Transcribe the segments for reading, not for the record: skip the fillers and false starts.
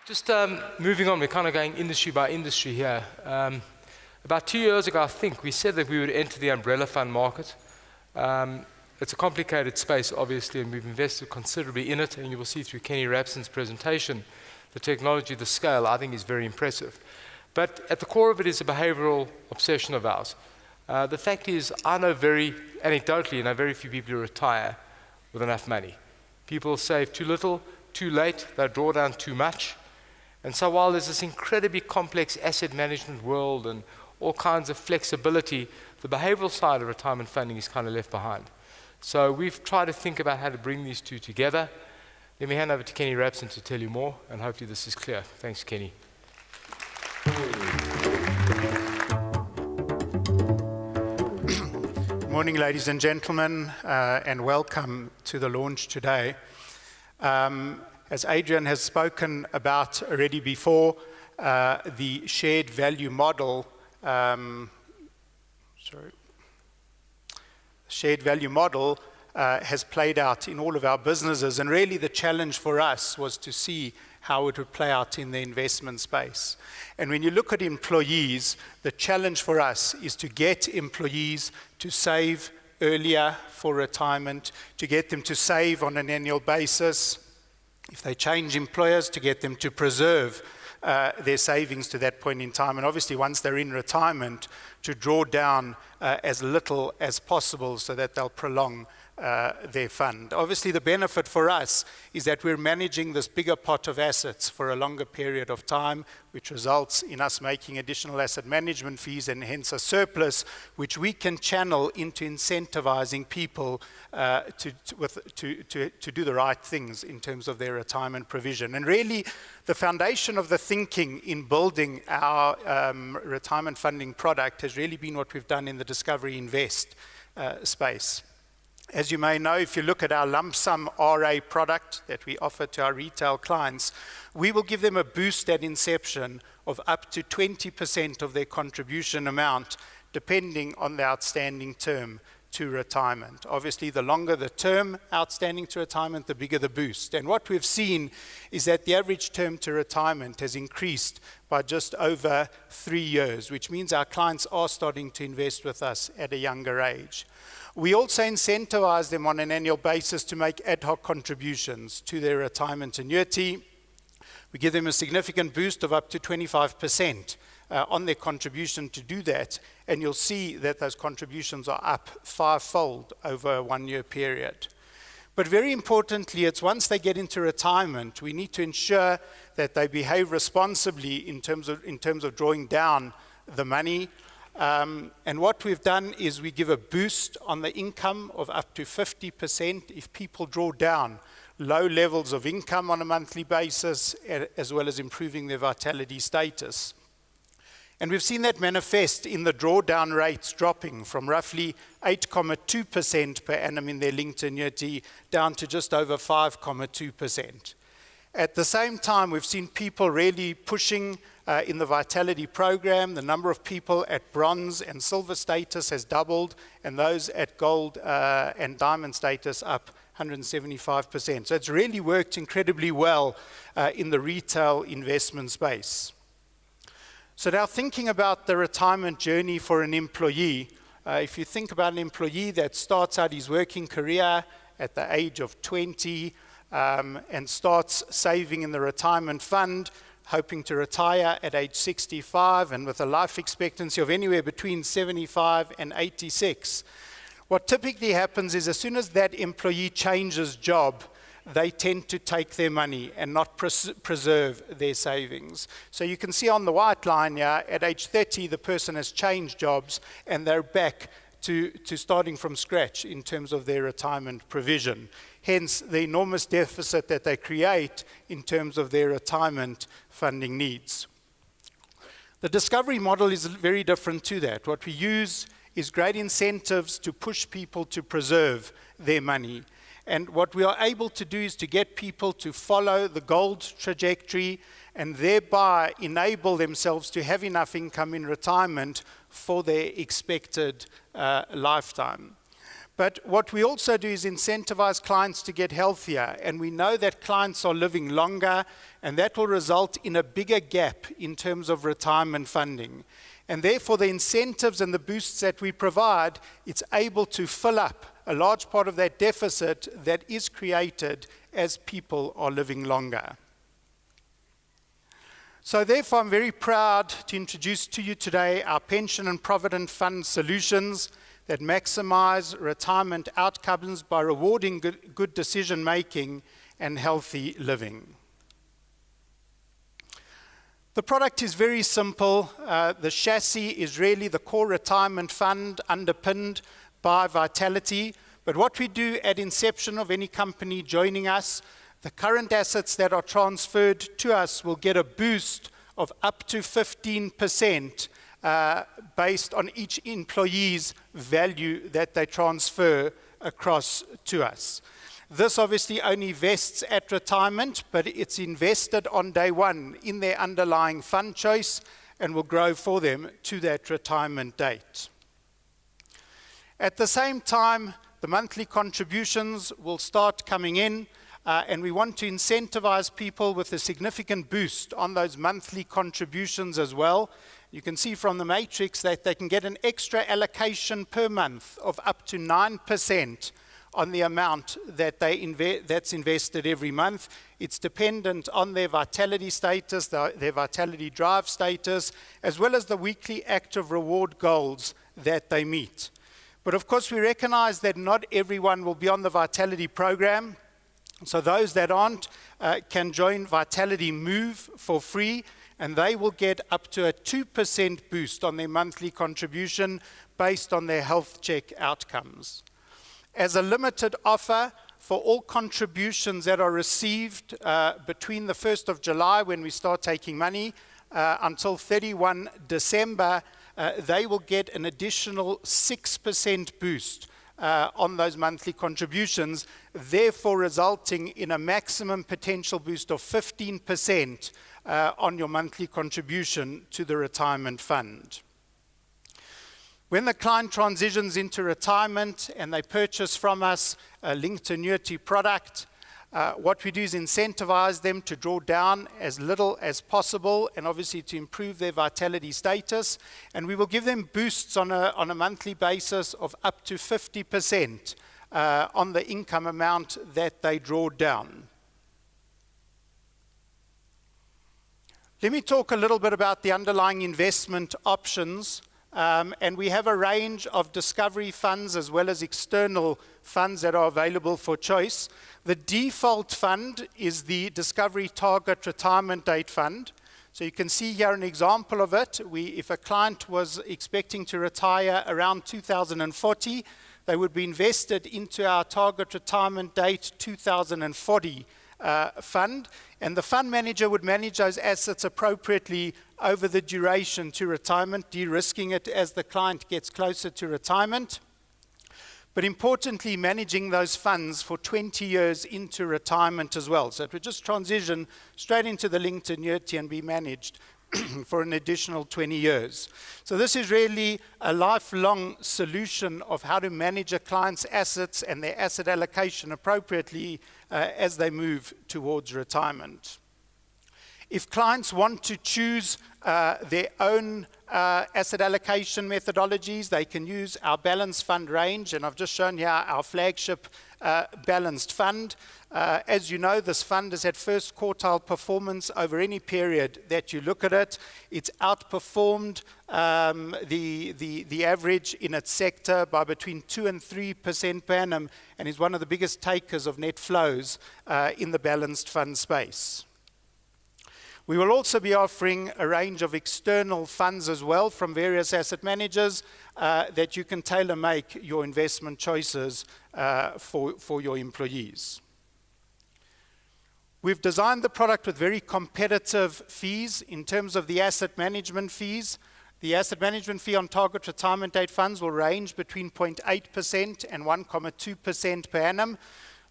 Just moving on, we're kind of going industry by industry here. About 2 years ago, I think, we said that we would enter the umbrella fund market. It's a complicated space, obviously, and we've invested considerably in it, and you will see through Kenny Rabson's presentation, the technology, the scale, I think is very impressive. But at the core of it is a behavioral obsession of ours. The fact is, I know anecdotally, very few people who retire with enough money. People save too little, too late, they draw down too much. And so while there's this incredibly complex asset management world and all kinds of flexibility, the behavioral side of retirement funding is kind of left behind. So we've tried to think about how to bring these two together. Let me hand over to Kenny Rabson to tell you more, and hopefully this is clear. Thanks, Kenny. Good morning, ladies and gentlemen, and welcome to the launch today. As Adrian has spoken about already before, the shared value model, has played out in all of our businesses, and really the challenge for us was to see how it would play out in the investment space. And when you look at employees, the challenge for us is to get employees to save earlier for retirement, to get them to save on an annual basis. If they change employers, to get them to preserve their savings to that point in time. And obviously, once they're in retirement, to draw down as little as possible so that they'll prolong their fund. Obviously, the benefit for us is that we're managing this bigger pot of assets for a longer period of time, which results in us making additional asset management fees and hence a surplus, which we can channel into incentivizing people to do the right things in terms of their retirement provision. And really, the foundation of the thinking in building our retirement funding product has really been what we've done in the Discovery Invest space. As you may know, if you look at our lump sum RA product that we offer to our retail clients, we will give them a boost at inception of up to 20% of their contribution amount, depending on the outstanding term to retirement. Obviously, the longer the term outstanding to retirement, the bigger the boost. And what we've seen is that the average term to retirement has increased by just over 3 years, which means our clients are starting to invest with us at a younger age. We also incentivize them on an annual basis to make ad hoc contributions to their retirement annuity. We give them a significant boost of up to 25% on their contribution to do that, and you'll see that those contributions are up 5-fold over a 1-year period. But very importantly, it's once they get into retirement, we need to ensure that they behave responsibly in terms of drawing down the money. And what we've done is we give a boost on the income of up to 50% if people draw down low levels of income on a monthly basis, as well as improving their vitality status. And we've seen that manifest in the drawdown rates dropping from roughly 8.2% per annum in their linked annuity down to just over 5.2%. At the same time, we've seen people really pushing in the Vitality program. The number of people at bronze and silver status has doubled, and those at gold and diamond status up 175%. So it's really worked incredibly well in the retail investment space. So now thinking about the retirement journey for an employee, if you think about an employee that starts out his working career at the age of 20, and starts saving in the retirement fund, hoping to retire at age 65 and with a life expectancy of anywhere between 75 and 86. What typically happens is as soon as that employee changes job, they tend to take their money and not preserve their savings. So you can see on the white line here, at age 30, the person has changed jobs and they're back to starting from scratch in terms of their retirement provision. Hence, the enormous deficit that they create in terms of their retirement funding needs. The Discovery model is very different to that. What we use is great incentives to push people to preserve their money. And what we are able to do is to get people to follow the gold trajectory and thereby enable themselves to have enough income in retirement for their expected lifetime. But what we also do is incentivize clients to get healthier. And we know that clients are living longer, and that will result in a bigger gap in terms of retirement funding. And therefore, the incentives and the boosts that we provide, it's able to fill up a large part of that deficit that is created as people are living longer. So therefore, I'm very proud to introduce to you today our pension and provident fund solutions that maximize retirement outcomes by rewarding good decision making and healthy living. The product is very simple. The chassis is really the core retirement fund underpinned by Vitality. But what we do at inception of any company joining us, the current assets that are transferred to us will get a boost of up to 15% based on each employee's value that they transfer across to us. This obviously only vests at retirement, but it's invested on day one in their underlying fund choice and will grow for them to that retirement date. At the same time, the monthly contributions will start coming in, and we want to incentivize people with a significant boost on those monthly contributions as well. You can see from the matrix that they can get an extra allocation per month of up to 9% on the amount that that's invested every month. It's dependent on their Vitality status, their Vitality Drive status, as well as the weekly active reward goals that they meet. But of course, we recognize that not everyone will be on the Vitality program. So those that aren't can join Vitality Move for free, and they will get up to a 2% boost on their monthly contribution based on their health check outcomes. As a limited offer for all contributions that are received between the 1st of July, when we start taking money, until 31 December, they will get an additional 6% boost on those monthly contributions, therefore resulting in a maximum potential boost of 15% on your monthly contribution to the retirement fund. When the client transitions into retirement and they purchase from us a linked annuity product, what we do is incentivize them to draw down as little as possible and obviously to improve their Vitality status. And we will give them boosts on a monthly basis of up to 50% on the income amount that they draw down. Let me talk a little bit about the underlying investment options. And we have a range of discovery funds as well as external funds that are available for choice. The default fund is the Discovery Target Retirement Date Fund. So you can see here an example of it. If a client was expecting to retire around 2040, they would be invested into our Target Retirement Date 2040 fund, and the fund manager would manage those assets appropriately over the duration to retirement, de-risking it as the client gets closer to retirement. But importantly, managing those funds for 20 years into retirement as well. So it would just transition straight into the linked annuity and be managed for an additional 20 years. So this is really a lifelong solution of how to manage a client's assets and their asset allocation appropriately as they move towards retirement. If clients want to choose their own asset allocation methodologies, they can use our balanced fund range, and I've just shown here our flagship balanced fund. As you know, this fund has had first quartile performance over any period that you look at it. It's outperformed the average in its sector by between 2 and 3% per annum, and is one of the biggest takers of net flows in the balanced fund space. We will also be offering a range of external funds as well from various asset managers that you can tailor-make your investment choices for your employees. We've designed the product with very competitive fees in terms of the asset management fees. The asset management fee on target retirement date funds will range between 0.8% and 1.2% per annum.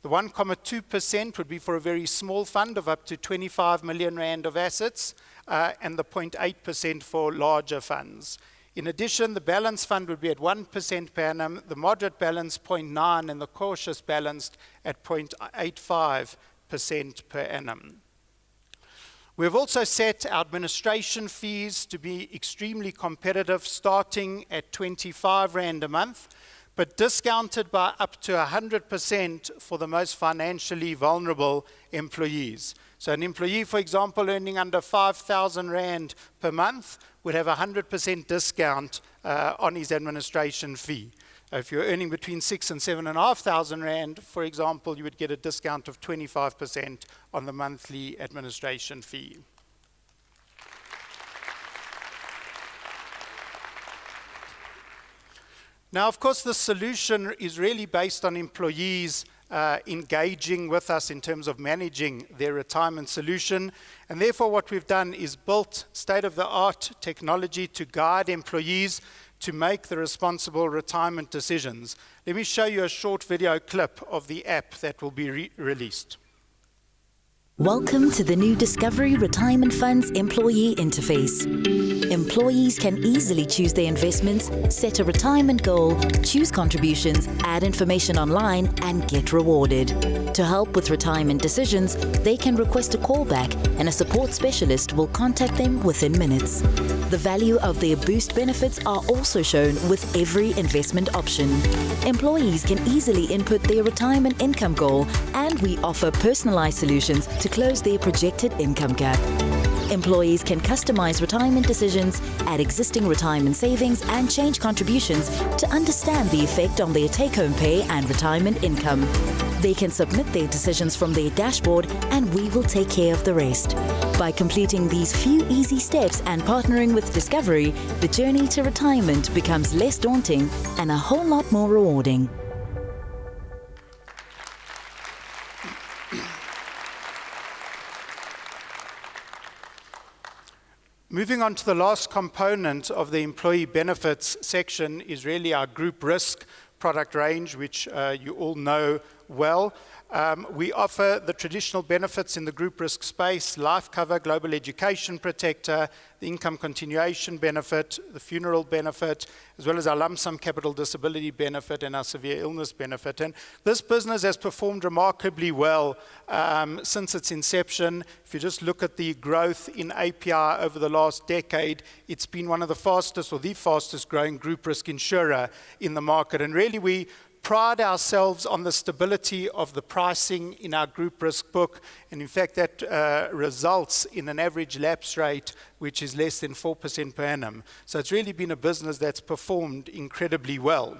The 1.2% would be for a very small fund of up to 25 million rand of assets, and the 0.8% for larger funds. In addition, the balanced fund would be at 1% per annum, the moderate balance 0.9%, and the cautious balanced at 0.85% per annum. We've also set our administration fees to be extremely competitive, starting at 25 Rand a month, but discounted by up to 100% for the most financially vulnerable employees. So an employee, for example, earning under 5,000 Rand per month would have a 100% discount on his administration fee. If you're earning between 6,000 and 7,500 Rand, for example, you would get a discount of 25% on the monthly administration fee. Now, of course, the solution is really based on employees engaging with us in terms of managing their retirement solution. And therefore, what we've done is built state-of-the-art technology to guide employees to make the responsible retirement decisions. Let me show you a short video clip of the app that will be released. Welcome to the new Discovery Retirement Fund's employee interface. Employees can easily choose their investments, set a retirement goal, choose contributions, add information online, and get rewarded. To help with retirement decisions, they can request a callback, and a support specialist will contact them within minutes. The value of their boost benefits are also shown with every investment option. Employees can easily input their retirement income goal, and we offer personalized solutions to close their projected income gap. Employees can customize retirement decisions, add existing retirement savings, and change contributions to understand the effect on their take-home pay and retirement income. They can submit their decisions from their dashboard, and we will take care of the rest. By completing these few easy steps and partnering with Discovery, the journey to retirement becomes less daunting and a whole lot more rewarding. Moving on to the last component of the employee benefits section is really our group risk product range, which you all know well. We offer the traditional benefits in the group risk space: life cover, global education protector, the income continuation benefit, the funeral benefit, as well as our lump sum capital disability benefit and our severe illness benefit. And this business has performed remarkably well since its inception. If you just look at the growth in API over the last decade, it's been one of the fastest or the fastest growing group risk insurer in the market. And really, we pride ourselves on the stability of the pricing in our group risk book, and in fact that results in an average lapse rate which is less than 4% per annum. So it's really been a business that's performed incredibly well.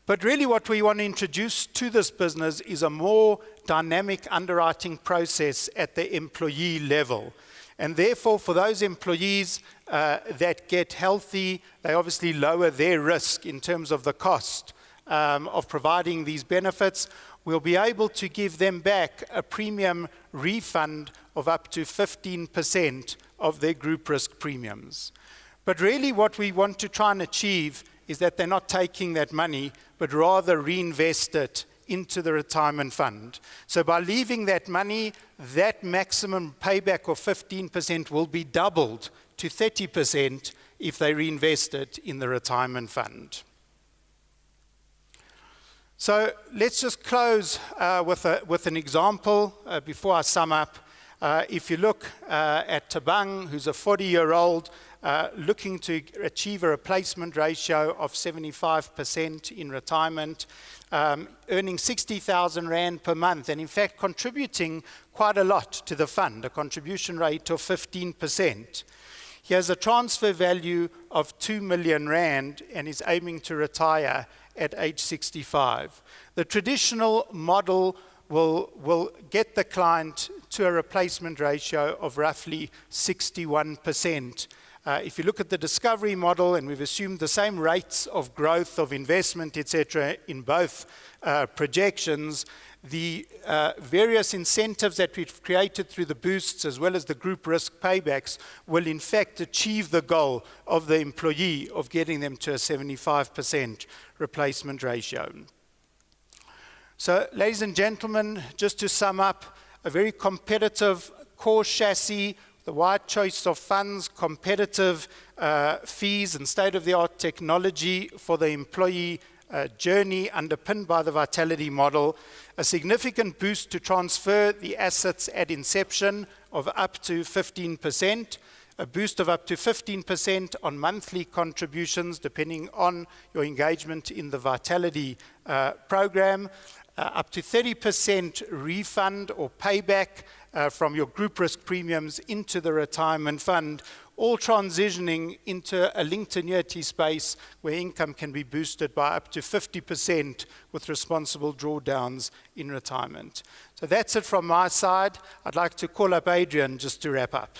But really what we want to introduce to this business is a more dynamic underwriting process at the employee level. And therefore, for those employees that get healthy, they obviously lower their risk in terms of the cost of providing these benefits. We'll be able to give them back a premium refund of up to 15% of their group risk premiums. But really what we want to try and achieve is that they're not taking that money, but rather reinvest it into the retirement fund. So by leaving that money, that maximum payback of 15% will be doubled to 30% if they reinvest it in the retirement fund. So let's just close with an example before I sum up. If you look at Tabang, who's a 40-year-old looking to achieve a replacement ratio of 75% in retirement, earning 60,000 Rand per month, and in fact contributing quite a lot to the fund, a contribution rate of 15%. He has a transfer value of 2 million Rand and is aiming to retire at age 65. The traditional model will get the client to a replacement ratio of roughly 61%. If you look at the Discovery model, and we've assumed the same rates of growth of investment, etc., in both projections, the various incentives that we've created through the boosts as well as the group risk paybacks will in fact achieve the goal of the employee of getting them to a 75% replacement ratio. So, ladies and gentlemen, just to sum up, a very competitive core chassis the wide choice of funds, competitive fees, and state-of-the-art technology for the employee journey underpinned by the Vitality model, a significant boost to transfer the assets at inception of up to 15%, a boost of up to 15% on monthly contributions depending on your engagement in the Vitality program, up to 30% refund or payback from your group risk premiums into the retirement fund, all transitioning into a linked annuity space where income can be boosted by up to 50% with responsible drawdowns in retirement. So that's it from my side. I'd like to call up Adrian just to wrap up.